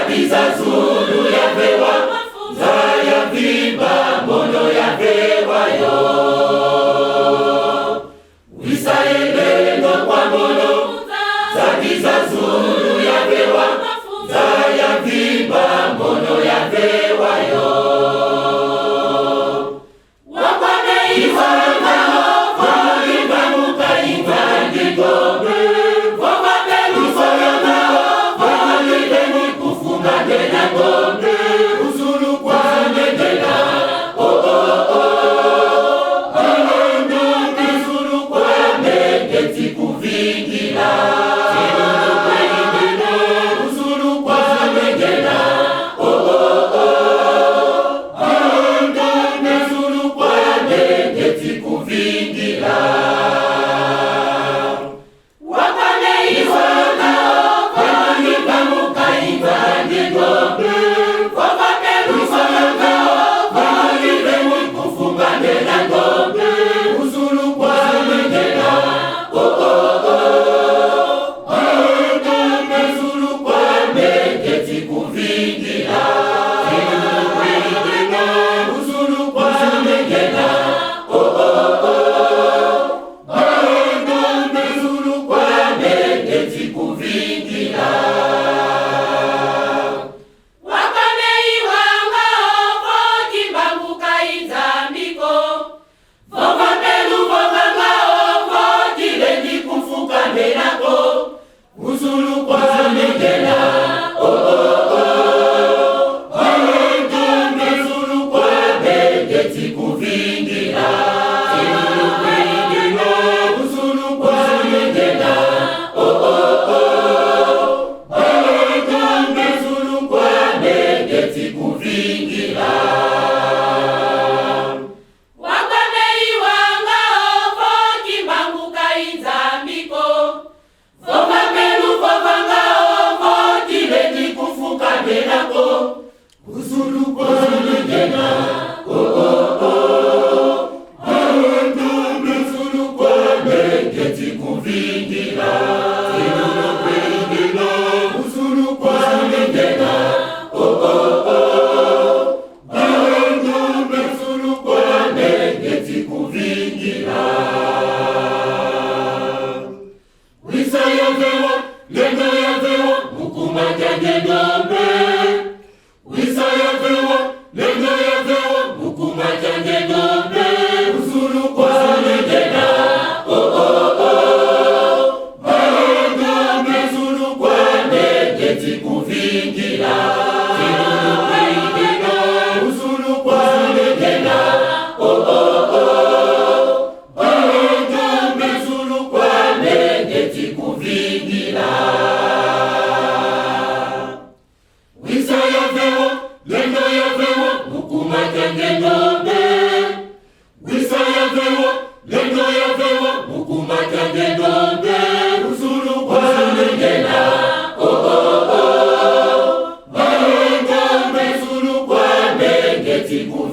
Zagiza Zulu ya vewa, Zaya viba mono ya vewa yo. Wisaele no kwa mono, Zagiza Zulu ya vewa, Zaya viba mono ya vewa yo. Wakwane iwanga hova, iwa muka iwa ndigombe. Wakwane iwanga hova, iwe ni kufunga dena gombe. Uzulu kwa medena, oh oh oh. Alendo uzulu kwa megeti kuvingila. Alendo kwa medena, uzulu kwa medena, oh oh oh. Alendo uzulu kwa megeti kuvingila. Wakwane iwanga hova, iwa muka iwa ndigombe. Wakwane iwanga hova, iwe ni kufunga dena gombe. Uzulu kwa medena, oh oh oh. Alendo uzulu kwa megeti kuvingila. Alendo kwa medena, uzulu kwa medena, oh oh oh. Alendo uzulu kwa megeti kuvingila. Wakwane iwanga hova, kimbanguka izambiko. Vova pelu vova hova, jilendi kufuka menako. Uzulu kwa medena, oh oh oh. Alendo uzulu kwa megeti kuvingila. Alendo kwa medena, uzulu kwa medena, oh oh oh. Alendo uzulu kwa megeti kuvingila. Wakwane iwanga hova, kimbanguka izambiko. Vova pelu vova hova, jilendi kufuka menako. Uzulu kwa medena, oh oh oh. Alendo uzulu kwa megeti kuvingila. Alendo kwa medena, uzulu kwa medena, oh oh oh. Alendo uzulu kwa megeti kuvingila. Wisa ya vewa, lendo ya vewa, mukuma janje gombe. Wisa ya vewa, lendo ya vewa, mukuma janje gombe. Uzulu kwa medena, oh oh oh. Alendo uzulu kwa megeti kuvingila. Alendo kwa medena, uzulu kwa medena, oh oh oh. Alendo uzulu kwa megeti kuvingila. Wisa ya vewa, lendo ya vewa, mukuma janje gombe. Wisa ya vewa, lendo ya vewa, mukuma janje gombe. Uzulu kwa medena, oh oh oh. Alendo uzulu kwa megeti kuvingila.